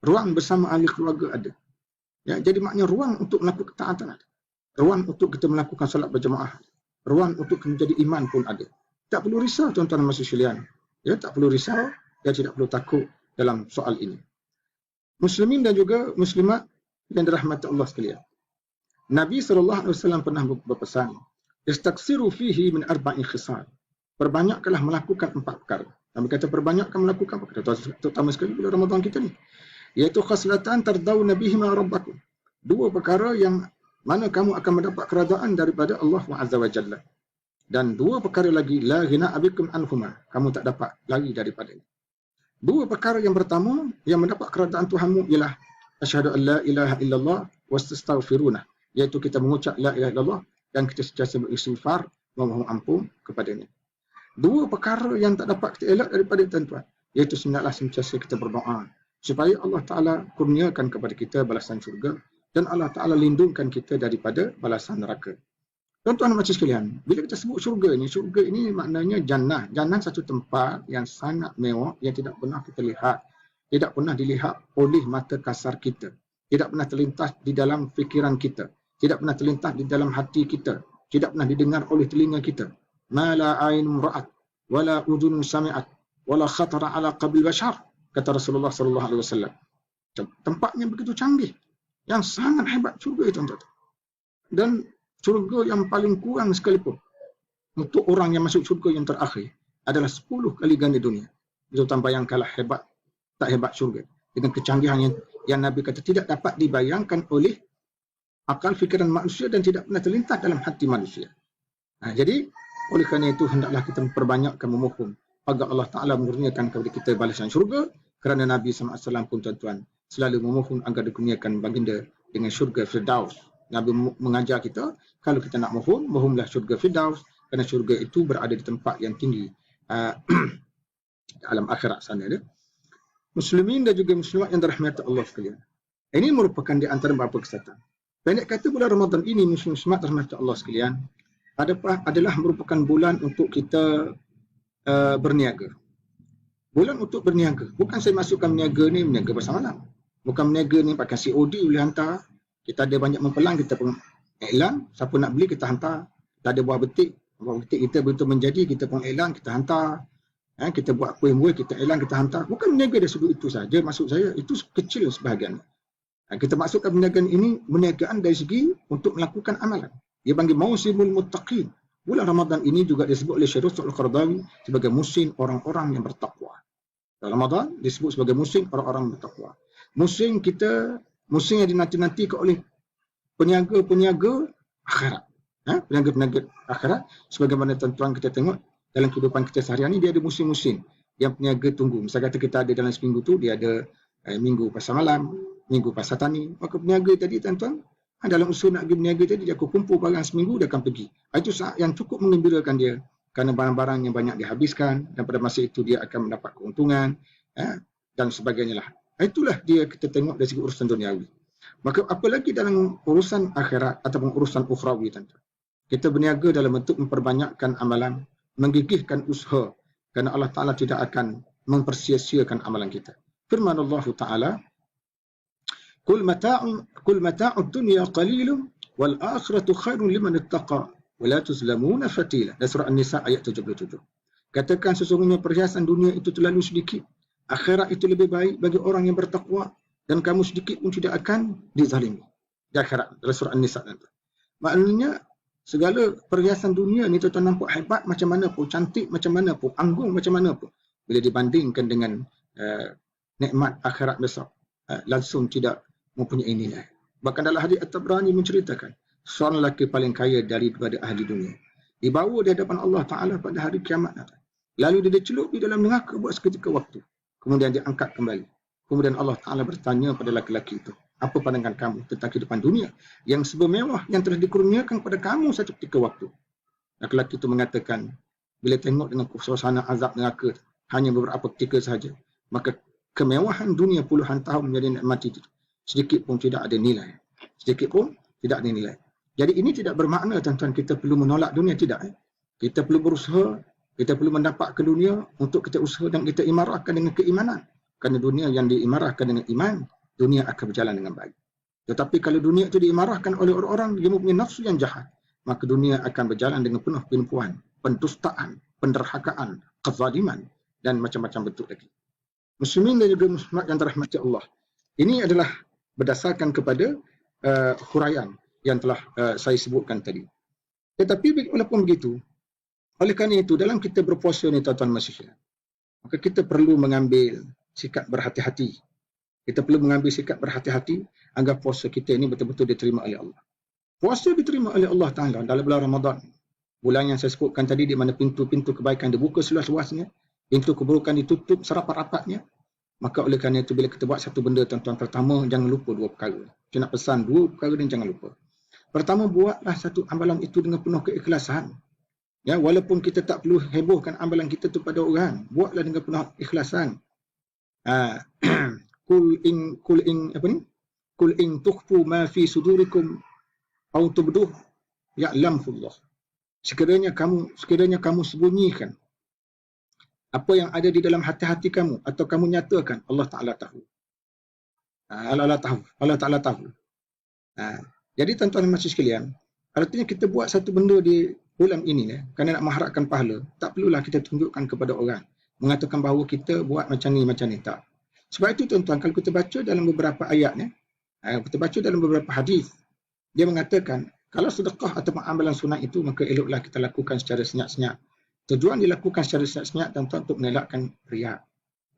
Ruang bersama ahli keluarga ada. Jadi maknanya ruang untuk melakukan ketaatan ada. Ruang untuk kita melakukan solat berjemaah. Ruang untuk menjadi iman pun ada. Tak perlu risau, tuan-tuan dan puan sekalian. Tak perlu risau dan tidak perlu takut dalam soal ini. Muslimin dan juga muslimat yang dirahmati Allah sekalian. Nabi SAW pernah berpesan, istaksiru fihi min arba'in khisal. Perbanyakkanlah melakukan 4 perkara. Nabi kata perbanyakkan melakukan perkara, terutama sekali bulan Ramadan kita ni. Iaitu khaslatan tardawna bihima rabbakum. 2 perkara yang mana kamu akan mendapat keredaan daripada Allah Azza wa Jalla. Dan 2 perkara lagi, la ghina abikum anhuma. Kamu tak dapat lari daripadanya. 2 perkara yang pertama yang mendapat keredaan Tuhanmu ialah asyhadu an la ilaha illallah wastaghfiruna, iaitu kita mengucap la ilaha illallah dan kita sentiasa beristighfar memohon ampun kepadanya. 2 perkara yang tak dapat kita elak daripada, tuan-tuan, iaitu sentiasa kita berdoa supaya Allah Ta'ala kurniakan kepada kita balasan syurga dan Allah Ta'ala lindungkan kita daripada balasan neraka. Tuan-tuan dan puan sekalian, bila kita sebut syurga ini maknanya jannah. Jannah satu tempat yang sangat mewah yang tidak pernah kita lihat, tidak pernah dilihat oleh mata kasar kita, tidak pernah terlintas di dalam fikiran kita, tidak pernah terlintas di dalam hati kita, tidak pernah didengar oleh telinga kita. Ma la ainun ra'at wala udhunun sami'at wala khatara ala qalbi bashar, kata Rasulullah sallallahu alaihi wasallam. Tempatnya begitu canggih, yang sangat hebat syurga itu, tuan-tuan. Dan syurga yang paling kurang sekalipun untuk orang yang masuk syurga yang terakhir adalah 10 kali ganda dunia. Tuan-tuan bayangkanlah tak hebat syurga dengan kecanggihan yang Nabi kata tidak dapat dibayangkan oleh akal fikiran manusia dan tidak pernah terlintas dalam hati manusia. Jadi oleh kerana itu hendaklah kita memperbanyakkan memohon agar Allah Ta'ala mengurniakan kepada kita balasan syurga, kerana Nabi SAW pun, tuan-tuan, selalu memohon agar dikurniakan baginda dengan syurga Firdaus. Nabi mengajar kita, kalau kita nak mohonlah syurga Firdaus, kerana syurga itu berada di tempat yang tinggi alam akhirat sana. Muslimin dan juga muslimat yang dirahmati Allah sekalian. Ini merupakan di antara beberapa kesempatan. Pendek kata, bulan Ramadan ini, muslim-muslimat dirahmati Allah sekalian, adalah merupakan bulan untuk kita berniaga. Bulan untuk berniaga. Bukan saya masukkan berniaga pasal malam. Bukan berniaga ni pakai COD boleh hantar. Kita ada banyak mempelang, kita pun iklan. Siapa nak beli, kita hantar. Kita ada buah betik kita betul menjadi, kita pun iklan, kita hantar. Kita buat kuih-muih, kita iklan, kita hantar. Bukan berniaga dari sudut itu saja. Maksud saya, itu kecil sebahagian. Kita masukkan perniagaan ini, perniagaan dari segi untuk melakukan amalan. Dia panggil mausimul muttaqin. Bulan Ramadan ini juga disebut oleh Syekh Al-Qaradawi sebagai musim orang-orang yang bertakwa. Ramadan disebut sebagai musim orang-orang bertakwa. Musim yang dinanti-nantikan oleh peniaga-peniaga akhirat. Peniaga-peniaga akhirat. Sebagaimana tuan-tuan kita tengok dalam kehidupan kita seharian ini, dia ada musim-musim yang peniaga tunggu. Misalnya kata kita ada dalam seminggu tu, dia ada minggu pasar malam, minggu pasar tani. Maka peniaga tadi, tuan-tuan, dalam usaha nak pergi berniaga tadi, dia akan kumpul barang seminggu, dia akan pergi. Itu saat yang cukup menggembirakan dia, kerana barang-barang yang banyak dihabiskan dan pada masa itu dia akan mendapat keuntungan dan sebagainya lah. Itulah dia kita tengok dari segi urusan duniawi. Maka apalagi dalam urusan akhirat ataupun urusan ukhrawi, tuan-tuan. Kita berniaga dalam bentuk memperbanyakkan amalan, menggigihkan usaha, kerana Allah Ta'ala tidak akan mempersia-siakan amalan kita. Firman Allah Ta'ala, Kul mata'ud dunya qalilun wal akhiratu khairun liman ittaqa wa la tuzlamuna fatila. Dan surah An-Nisa ayat 77. Katakan sesungguhnya perhiasan dunia itu terlalu sedikit. Akhirat itu lebih baik bagi orang yang bertakwa dan kamu sedikit pun tidak akan dizalimi. Di akhirat, dalam surah An-Nisa nanti. Maknanya segala perhiasan dunia ni tuan-tuan nampak hebat macam mana pun, cantik macam mana pun, anggun macam mana pun, bila dibandingkan dengan nikmat akhirat besar, langsung tidak mempunyai nilai. Bahkan dalam hadis At-Tabrani menceritakan seorang lelaki paling kaya daripada ahli dunia dibawa di hadapan Allah Ta'ala pada hari kiamat nanti. Lalu dia dicelup di dalam neraka buat seketika waktu. Kemudian dia angkat kembali. Kemudian Allah Ta'ala bertanya pada lelaki itu, apa pandangan kamu tentang kehidupan dunia yang sebemewah yang telah dikurniakan kepada kamu satu ketika waktu? Lelaki itu mengatakan, bila tengok dengan suasana azab neraka hanya beberapa ketika sahaja, maka kemewahan dunia puluhan tahun menjadi nikmat itu sedikit pun tidak ada nilai. Sedikit pun tidak ada nilai. Jadi ini tidak bermakna tuan-tuan kita perlu menolak dunia, tidak. Kita perlu berusaha, kita perlu mendapat ke dunia untuk kita usaha dan kita imarahkan dengan keimanan. Kerana dunia yang diimarahkan dengan iman, dunia akan berjalan dengan baik. Tetapi kalau dunia itu diimarahkan oleh orang-orang yang mempunyai nafsu yang jahat, maka dunia akan berjalan dengan penuh penipuan, pendustaan, penderhakaan, kezaliman dan macam-macam bentuk lagi. Muslimin dan juga muslimat yang dirahmati Allah. Ini adalah berdasarkan kepada huraian yang telah saya sebutkan tadi. Tetapi walaupun begitu, oleh kerana itu dalam kita berpuasa ni tuan-tuan Malaysia, maka kita perlu mengambil sikap berhati-hati. Kita perlu mengambil sikap berhati-hati agar puasa kita ini betul-betul diterima oleh Allah. Puasa diterima oleh Allah Ta'ala dalam bulan Ramadan. Bulan yang saya sebutkan tadi di mana pintu-pintu kebaikan dibuka seluas-luasnya, pintu keburukan ditutup serapat-rapatnya. Maka oleh kerana itu bila kita buat satu benda tuan-tuan, pertama jangan lupa dua perkara. Saya nak pesan dua perkara dan jangan lupa. Pertama, buatlah satu amalan itu dengan penuh keikhlasan. Ya, walaupun kita tak perlu hebohkan amalan kita itu pada orang, buatlah dengan penuh ikhlasan. Kul in tukhfu ma fi sudurikum aw tubduh ya'lamullah. Sekiranya kamu sembunyikan apa yang ada di dalam hati-hati kamu atau kamu nyatakan, Allah Ta'ala tahu. Allah Ta'ala tahu. Jadi tuan-tuan dan makcik sekalian, artinya kita buat satu benda di bulan ini kerana nak mengharapkan pahala, tak perlulah kita tunjukkan kepada orang, mengatakan bahawa kita buat macam ni, tak. Sebab itu tuan-tuan, kalau kita baca dalam beberapa ayat, kita baca dalam beberapa hadis, dia mengatakan, kalau sedekah atau amalan sunat itu, maka eloklah kita lakukan secara senyap-senyap. Tujuan dilakukan secara senyap-senyap tuan-tuan untuk mengelakkan riak.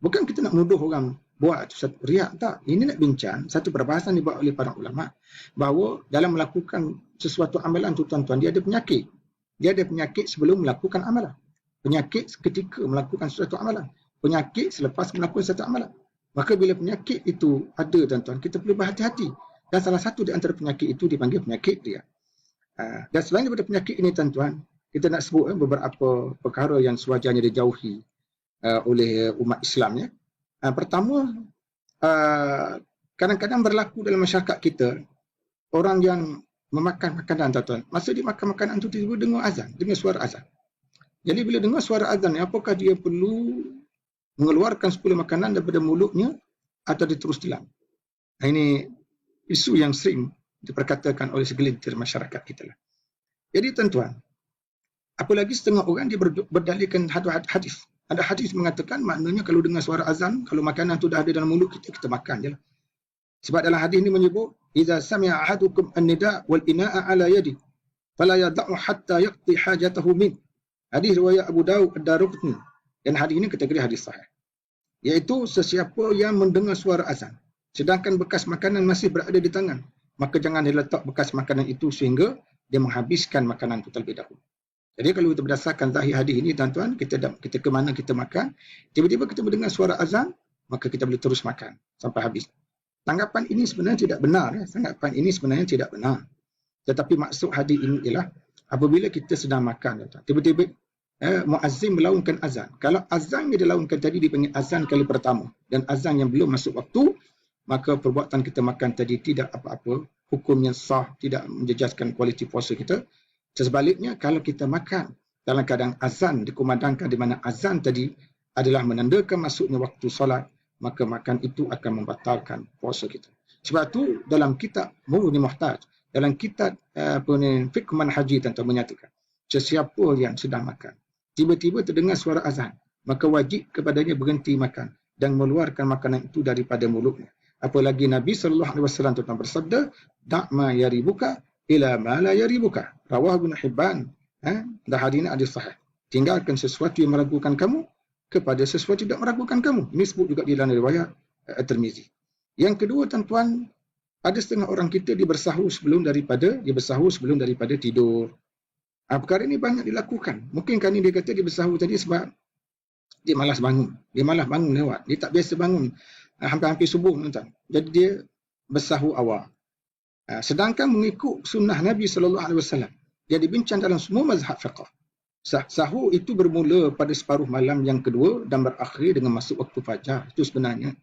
Bukan kita nak menuduh orang buat riak, tak. Ini nak bincang satu perbahasan dibuat oleh para ulama bahawa dalam melakukan sesuatu amalan tu tuan-tuan, dia ada penyakit. Dia ada penyakit sebelum melakukan amalan. Penyakit ketika melakukan sesuatu amalan. Penyakit selepas melakukan sesuatu amalan. Maka bila penyakit itu ada tuan-tuan, kita perlu berhati-hati. Dan salah satu di antara penyakit itu dipanggil penyakit riak. Dan selain daripada penyakit ini tuan-tuan, kita nak sebut beberapa perkara yang sewajarnya dijauhi oleh umat Islam. Pertama, kadang-kadang berlaku dalam masyarakat kita, orang yang memakan makanan tuan-tuan, masa dia makan makanan itu tiba-tiba dengar azan, dengar suara azan. Jadi bila dengar suara azan, apakah dia perlu mengeluarkan sepuluh makanan daripada mulutnya atau dia terus telan? Ini isu yang sering diperkatakan oleh segelintir masyarakat kita. Jadi tuan-tuan, apalagi setengah orang dia berdalilkan hadis. Ada hadis mengatakan maknanya kalau dengar suara azan, kalau makanan tu dah ada dalam mulut kita, kita makan je lah. Sebab dalam hadis ini menyebut, "Idza sami'a ahadukum an-nida' wal ina'a 'ala yadi, fala yad'u hatta yaqti hajatahu min." Hadis riwayat Abu Daud Ad-Darqutni. Dan hadis ini kategori hadis sahih. Iaitu sesiapa yang mendengar suara azan, sedangkan bekas makanan masih berada di tangan, maka jangan diletak bekas makanan itu sehingga dia menghabiskan makanan itu terlebih dahulu. Jadi kalau kita berdasarkan zahir hadis ini tuan-tuan, kita ke mana kita makan, tiba-tiba kita mendengar suara azan, maka kita boleh terus makan sampai habis. Tanggapan ini sebenarnya tidak benar. Tanggapan ini sebenarnya tidak benar. Tetapi maksud hadis ini ialah apabila kita sedang makan, tuan-tuan, tiba-tiba muazzin melaungkan azan. Kalau azan yang dilaungkan tadi dipanggil azan kali pertama dan azan yang belum masuk waktu, maka perbuatan kita makan tadi tidak apa-apa, hukumnya sah, tidak menjejaskan kualiti puasa kita. Sebaliknya, kalau kita makan dalam keadaan azan dikumandangkan di mana azan tadi adalah menandakan masuknya waktu solat, maka makan itu akan membatalkan puasa kita. Sebab itu dalam kitab Mughni Muhtaj, dalam kitab Fiqh Manhaji tentu menyatakan, sesiapa yang sedang makan, tiba-tiba terdengar suara azan, maka wajib kepadanya berhenti makan dan mengeluarkan makanan itu daripada mulutnya. Apalagi Nabi SAW tentang bersabda, "Da'ma yaribuka ila ma la yaribuka." Rawahu Ibn Hibban. Dan hadis ini hadis sahih. Tinggalkan sesuatu yang meragukan kamu kepada sesuatu yang tidak meragukan kamu. Ini sebut juga di dalam riwayat At-Tirmizi. Yang kedua, tuan-tuan, ada setengah orang kita dia bersahur sebelum daripada tidur. Perkara ini banyak dilakukan. Mungkin kan dia kata dia bersahur tadi sebab dia malas bangun. Dia malas bangun lewat. Dia tak biasa bangun hampir-hampir subuh, tuan-tuan. Jadi dia bersahur awal. Sedangkan mengikut sunnah Nabi SAW, dia dibincang dalam semua mazhab fiqh. Sahur itu bermula pada separuh malam yang kedua dan berakhir dengan masuk waktu fajar. Itu sebenarnya.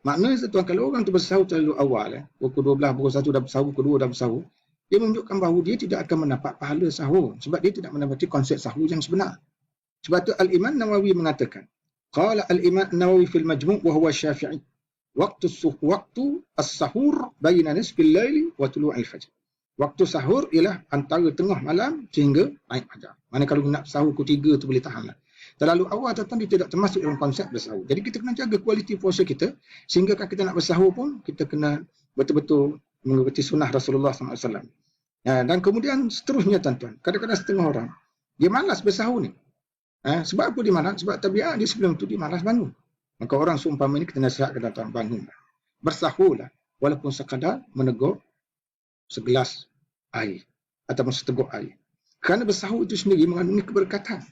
Maknanya, tuan, kalau orang tu bersahur terlalu awal, pukul 12, pukul 1 dah bersahur, pukul 2 dah bersahur, dia menunjukkan bahawa dia tidak akan mendapat pahala sahur. Sebab dia tidak mendapati konsep sahur yang sebenar. Sebab itu Al-Imam Nawawi mengatakan, qala Al-Imam Nawawi fil Majmu' wa huwa Syafi'i, waktu as-sahur baina nisfil laili wa tulu'il fajr. Waktu sahur ialah antara tengah malam sehingga naik fajar. Mana kalau nak sahur pukul 3 tu boleh tahan lah. Terlalu awal tuan dia tidak termasuk dalam konsep bersahur. Jadi kita kena jaga kualiti puasa kita sehingga kalau kita nak bersahur pun kita kena betul-betul mengikuti sunnah Rasulullah SAW. Dan kemudian seterusnya, tuan-tuan, kadang-kadang setengah orang dia malas bersahur ni. Sebab apa dia malas? Sebab tabiat dia sebelum tu dia malas bangun. Maka orang seumpama ini kita nasihatkan, tuan-tuan, bangunlah. Bersahurlah walaupun sekadar meneguk segelas air ataupun seteguk air. Kerana bersahur itu sendiri mengandungi keberkatan.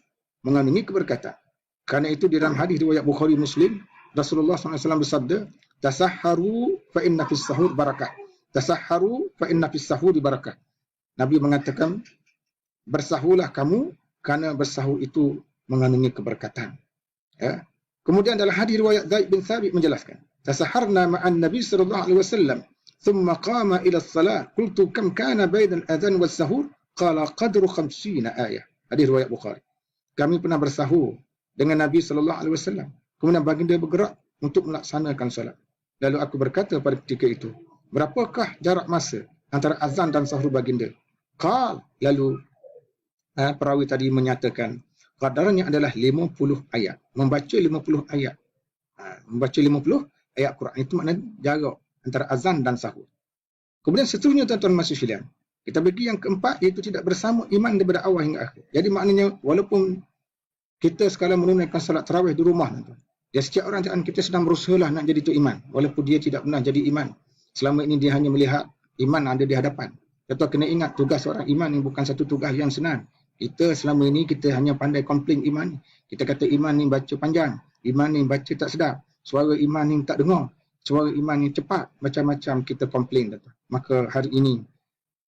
Kerana itu di dalam hadis riwayat Bukhari Muslim, Rasulullah SAW bersabda, "Tasahharu fa inna fis sahur barakah." Tasahharu fa inna fis sahuri barakah. Nabi mengatakan, bersahurlah kamu kerana bersahur itu mengandungi keberkatan. Kemudian dalam hadis riwayat Zaid bin Thabit menjelaskan, "Tasahharna ma'an Nabi sallallahu alaihi wasallam, thumma qama ila as-salah, qultu kam kana baina al-adhan was-sahur? Qala qadru 50 ayah." Hadis riwayat Bukhari. Kami pernah bersahur dengan Nabi SAW. Kemudian baginda bergerak untuk melaksanakan salat. Lalu aku berkata pada ketika itu, berapakah jarak masa antara azan dan sahur baginda? Lalu perawi tadi menyatakan, qadarannya adalah 50 ayat. Membaca 50 ayat. Membaca 50 ayat Quran. Itu maknanya jarak antara azan dan sahur. Kemudian seterusnya, tuan-tuan masih sekalian, kita bagi yang keempat, iaitu tidak bersama iman daripada awal hingga akhir. Jadi maknanya, walaupun kita sekarang menunaikan salat tarawih di rumah, ya setiap orang kita sedang berusahalah nak jadi tu iman. Walaupun dia tidak pernah jadi iman. Selama ini dia hanya melihat iman ada di hadapan. Kita kena ingat tugas seorang iman ini bukan satu tugas yang senang. Kita selama ini kita hanya pandai komplain iman. Kita kata iman ni baca panjang. Iman ni baca tak sedap. Suara iman ni tak dengar. Suara iman ni cepat. Macam-macam kita komplain. Maka hari ini,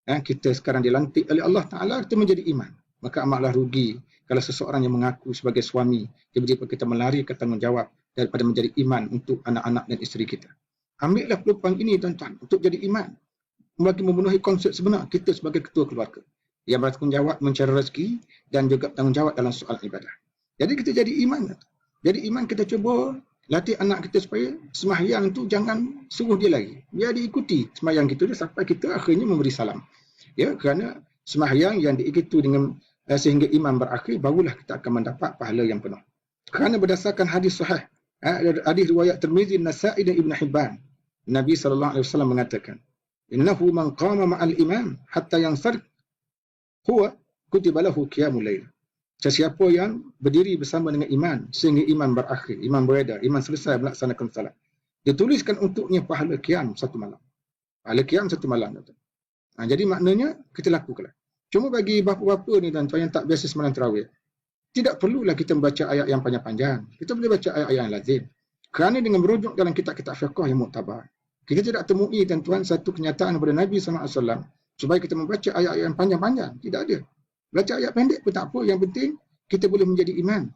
kita sekarang dilantik oleh Allah Ta'ala, kita menjadi iman. Maka amatlah rugi kalau seseorang yang mengaku sebagai suami, tiba-tiba kita melari ke tanggungjawab daripada menjadi iman untuk anak-anak dan isteri kita. Ambillah peluang ini, tuan-tuan, untuk jadi iman. Bagi memenuhi konsep sebenar kita sebagai ketua keluarga yang bertanggungjawab mencari rezeki dan juga bertanggungjawab dalam soal ibadah. Jadi kita jadi iman. Jadi iman, kita cuba latih anak kita supaya sembahyang tu jangan suruh dia lagi. Biar diikuti sembahyang kita sampai kita akhirnya memberi salam. Ya, kerana sembahyang yang diikuti dengan sehingga iman berakhir, barulah kita akan mendapat pahala yang penuh. Kerana berdasarkan hadis sahih, hadis riwayat Tirmizi, Nasa'i dan Ibn Hibban, Nabi SAW mengatakan, "Innahu man qama ma'al imam hatta yansarif huwa kutiba lahu qiyamul lail." Sesiapa yang berdiri bersama dengan iman sehingga iman berakhir, iman beredar, iman selesai melaksanakan salat, dituliskan untuknya pahala qiyam satu malam. Pahala qiyam satu malam. Jadi maknanya kita lakukanlah. Cuma bagi bapa-bapa ni, tuan-tuan, yang tak biasa sembahyang tarawih, tidak perlulah kita membaca ayat yang panjang-panjang. Kita boleh baca ayat-ayat yang lazim. Kerana dengan merujuk dalam kitab-kitab fiqh yang muktabar, kita tidak temui, tuan-tuan, satu kenyataan daripada Nabi SAW supaya kita membaca ayat-ayat yang panjang-panjang. Tidak ada. Baca ayat pendek pun tak apa. Yang penting kita boleh menjadi iman.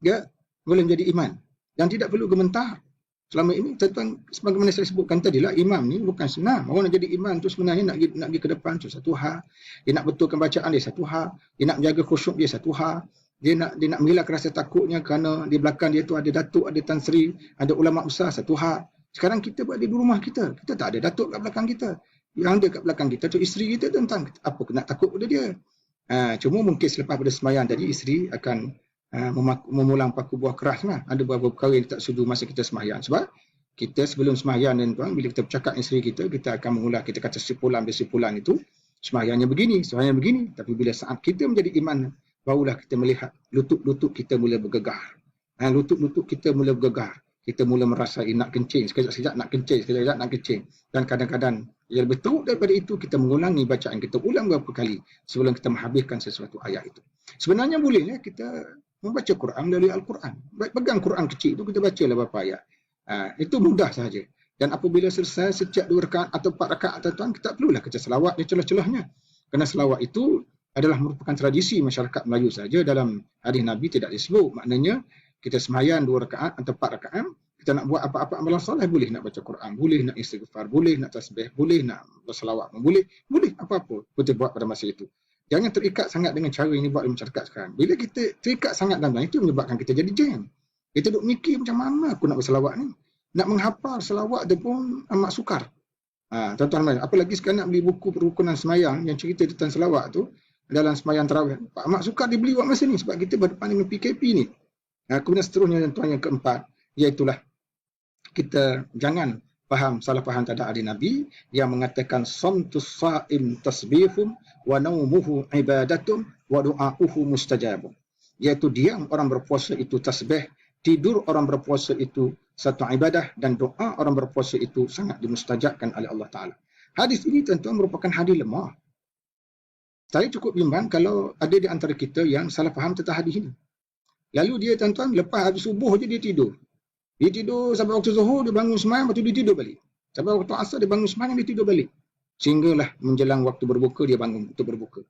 Ya, boleh menjadi iman. Dan tidak perlu gementar. Selama ini, tuan-tuan, sebagaimana saya sebutkan tadilah, imam ni bukan senang. Orang nak jadi imam tu sebenarnya nak pergi ke depan tu satu hal. Dia nak betulkan bacaan dia satu hal. Dia nak menjaga khusyuk dia satu hal. Dia nak menghilangkan rasa takutnya kerana di belakang dia tu ada datuk, ada tan sri, ada ulama besar satu hal. Sekarang kita buat di rumah kita. Kita tak ada datuk kat belakang kita. Yang ada kat belakang kita tu isteri kita, tuan-tuan. Apa nak takut pada dia? Cuma mungkin selepas pada sembahyang tadi, isteri akan memulang paku buah keras lah. Ada beberapa perkara yang tak setuju masa kita sembahyang. Sebab Kita sebelum sembahyang dan tuan, bila kita bercakap dengan isteri kita, kita akan mengulas, kita kata simpulan itu, sembahyangnya begini, sembahyang begini. Tapi bila saat kita menjadi imam, barulah kita melihat lutut-lutut kita mula bergegar. Lutut-lutut kita mula bergegar. Kita mula merasai nak kencing, sekejap-sekejap nak kencing, sekejap-sekejap nak kencing. Dan kadang-kadang, yang lebih teruk daripada itu, kita mengulangi bacaan kita, ulang beberapa kali sebelum kita menghabiskan sesuatu ayat itu. Sebenarnya bolehlah kita membaca Quran melalui Al-Quran. Pegang Quran kecil itu, kita bacalah beberapa ayat. Itu mudah saja. Dan apabila selesai setiap 2 rakaat atau 4 rakaat, tuan, kita perlulah kita selawat di celah-celahnya. Kerana selawat itu adalah merupakan tradisi masyarakat Melayu saja. Dalam hadis Nabi tidak disebut. Maknanya kita sembahyang 2 rakaat atau 4 rakaat, kita nak buat apa-apa amalan soleh, boleh nak baca Quran, boleh nak istighfar, boleh nak tasbih, boleh nak berselawat, boleh apa-apa kita buat pada masa itu. Jangan terikat sangat dengan cara ini buat di masyarakat sekarang. Bila kita terikat sangat dalam itu menyebabkan kita jadi jam. Kita duk mikir macam mana aku nak berselawat ni. Nak menghafal selawat tu pun amat sukar. Tuan-tuan, apalagi sekarang nak beli buku perukunan semayang yang cerita tentang selawat tu dalam semayang tarawih. Amat sukar dibeli buat masa ni sebab kita berdepan dengan PKP ni. Kemudian seterusnya tuan yang keempat, iaitulah kita jangan salah faham terhadap hadis Nabi yang mengatakan samtus saim tasbihum wa naumuhu ibadatum wa du'auhu mustajabun. Iaitu diam orang berpuasa itu tasbih, tidur orang berpuasa itu satu ibadah, dan doa orang berpuasa itu sangat dimustajabkan oleh Allah Ta'ala. Hadis ini tentu merupakan hadis lemah. Saya cukup bimbang kalau ada di antara kita yang salah faham tentang hadis ini. Lalu dia tuan-tuan, lepas habis subuh je dia tidur. Dia tidur sampai waktu zuhur, dia bangun sembahyang, lepas tu dia tidur balik. Sampai waktu asar, dia bangun sembahyang, dia tidur balik. Sehinggalah menjelang waktu berbuka, dia bangun untuk berbuka.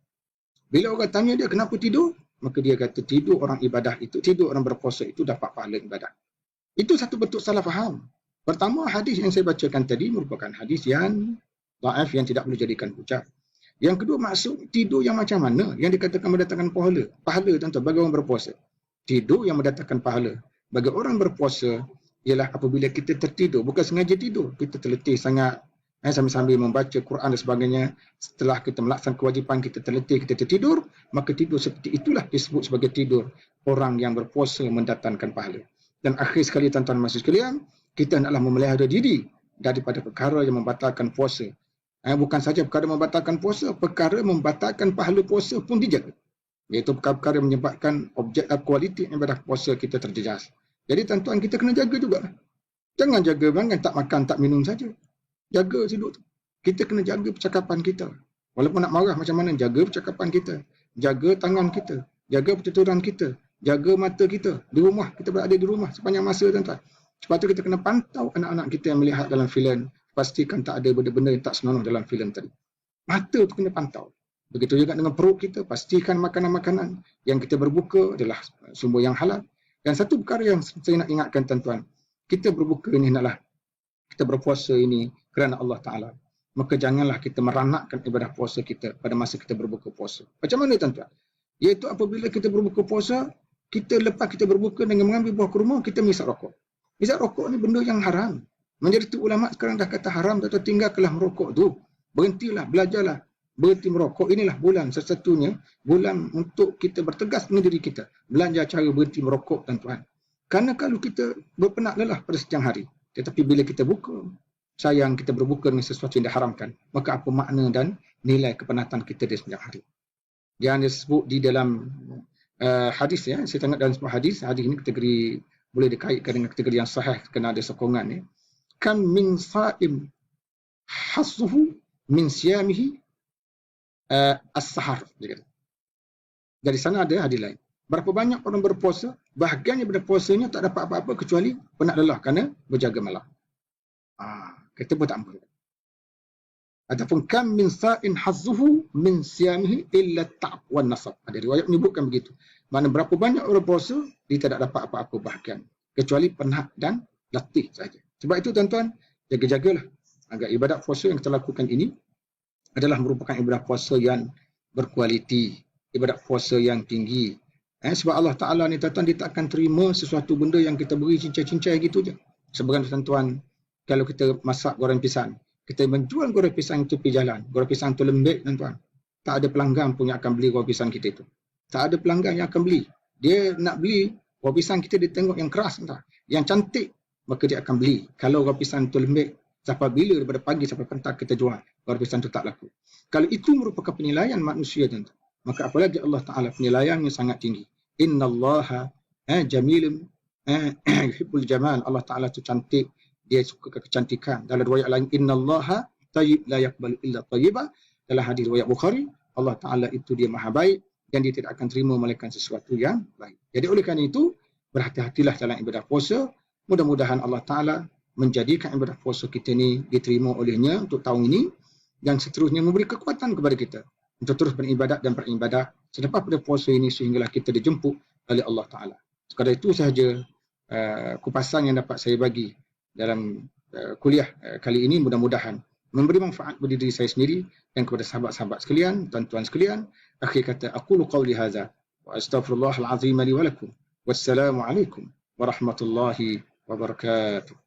Bila orang tanya dia kenapa tidur, maka dia kata tidur orang ibadah itu, tidur orang berpuasa itu dapat pahala ibadah. Itu satu bentuk salah faham. Pertama, hadis yang saya bacakan tadi merupakan hadis yang dhaif, yang tidak boleh jadikan hujah. Yang kedua, maksud tidur yang macam mana yang dikatakan mendatangkan pahala. Pahala tuan-tuan bagi orang berpuasa. Tidur yang mendatangkan pahala bagi orang berpuasa ialah apabila kita tertidur, bukan sengaja tidur, kita terletih sangat, sambil-sambil membaca Quran dan sebagainya. Setelah kita melaksanakan kewajipan, kita terletih, kita tertidur, maka tidur seperti itulah disebut sebagai tidur orang yang berpuasa mendatangkan pahala. Dan akhir sekali tuan-tuan maksud sekalian, kita hendaklah memelihara diri daripada perkara yang membatalkan puasa. Bukan saja perkara membatalkan puasa, perkara membatalkan pahala puasa pun dijaga. Iaitu perkara yang menyebabkan objek kualiti ibadah puasa kita terjejas. Jadi tuan-tuan, kita kena jaga juga. Jangan jaga bangan tak makan, tak minum saja. Jaga hidup tu. Kita kena jaga percakapan kita. Walaupun nak marah macam mana, jaga percakapan kita. Jaga tangan kita. Jaga pertuturan kita. Jaga mata kita. Di rumah, kita berada di rumah sepanjang masa tuan-tuan. Sebab tu kita kena pantau anak-anak kita yang melihat dalam filem. Pastikan tak ada benda-benda yang tak senonoh dalam filem tadi. Mata tu kena pantau. Begitu juga dengan perut kita. Pastikan makanan-makanan yang kita berbuka adalah sumber yang halal. Dan satu perkara yang saya nak ingatkan tuan-tuan. Kita berbuka ini hendaklah kita berpuasa ini kerana Allah Ta'ala. Maka janganlah kita meranakkan ibadah puasa kita pada masa kita berbuka puasa. Macam mana tuan-tuan? Iaitu apabila kita berbuka puasa, kita lepas kita berbuka dengan mengambil buah kurma, kita misap rokok. Misap rokok ni benda yang haram. Menjadi ulama sekarang dah kata haram, atau tinggalkanlah merokok tu. Berhentilah, belajarlah. Berhenti merokok. Inilah bulan satu-satunya bulan untuk kita bertegas dengan diri kita. Belajar cara berhenti merokok tuan-tuan. Kerana kalau kita berpenat lelah pada setiap hari, tetapi bila kita buka, sayang kita berbuka dengan sesuatu yang diharamkan, maka apa makna dan nilai kepenatan kita di setiap hari. Yang disebut di dalam hadis, saya tengok dalam sebuah hadis ini kategori boleh dikaitkan dengan kategori yang sahih kerana ada sokongan. Kan min sa'im hasuhu min siyamihi as-sahar. Dari sana ada hadis lain. Berapa banyak orang berpuasa, bahagian daripada puasanya tak dapat apa-apa kecuali penat lelah kerana berjaga malam. Kita pun tak mampu. Ataupun kam min sa'in hazzuhu min siyamihi illa ta'ab wan nasab. Ada riwayat menyebutkan begitu. Mana berapa banyak orang puasa, dia tidak dapat apa-apa bahagian kecuali penat dan letih saja. Sebab itu tuan-tuan, jaga-jagalah agar ibadat puasa yang kita lakukan ini adalah merupakan ibadat puasa yang berkualiti, ibadat puasa yang tinggi. Sebab Allah Ta'ala ni tuan-tuan, dia tak akan terima sesuatu benda yang kita beri cincai-cincai gitu je. Sebagai tuan-tuan, kalau kita masak goreng pisang, kita menjual goreng pisang itu pergi jalan, goreng pisang itu lembek tuan-tuan. Tak ada pelanggan pun yang akan beli goreng pisang kita itu. Tak ada pelanggan yang akan beli. Dia nak beli goreng pisang kita, dia tengok yang keras, tuan-tuan. Yang cantik, maka dia akan beli. Kalau rapisan tu lembik, sampai bila daripada pagi sampai petang kita jual, rapisan tu tak laku. Kalau itu merupakan penilaian manusia, tuan, maka apalagi Allah Ta'ala penilaiannya sangat tinggi. Innallaha jamilun yuhibbul jamal. Allah Ta'ala tu cantik, dia suka kecantikan. Dalam riwayat lain, innallaha tayyib la yaqbalu illa tayyibah. Dalam hadis riwayat Bukhari, Allah Ta'ala itu dia maha baik dan dia tidak akan terima melainkan sesuatu yang baik. Jadi oleh kerana itu, berhati-hatilah dalam ibadah puasa. Mudah-mudahan Allah Ta'ala menjadikan ibadah puasa kita ni diterima olehnya untuk tahun ini, dan seterusnya memberi kekuatan kepada kita untuk terus beribadat dan beribadah selepas pada puasa ini sehinggalah kita dijemput oleh Allah Ta'ala. Sekadar itu sahaja kupasan yang dapat saya bagi dalam kuliah kali ini. Mudah-mudahan memberi manfaat bagi diri saya sendiri dan kepada sahabat-sahabat sekalian, tuan-tuan sekalian. Akhir kata, aqulu qawli hadza wa astaghfirullahal azim li wa lakum. Wassalamualaikum warahmatullahi wabarakatuh.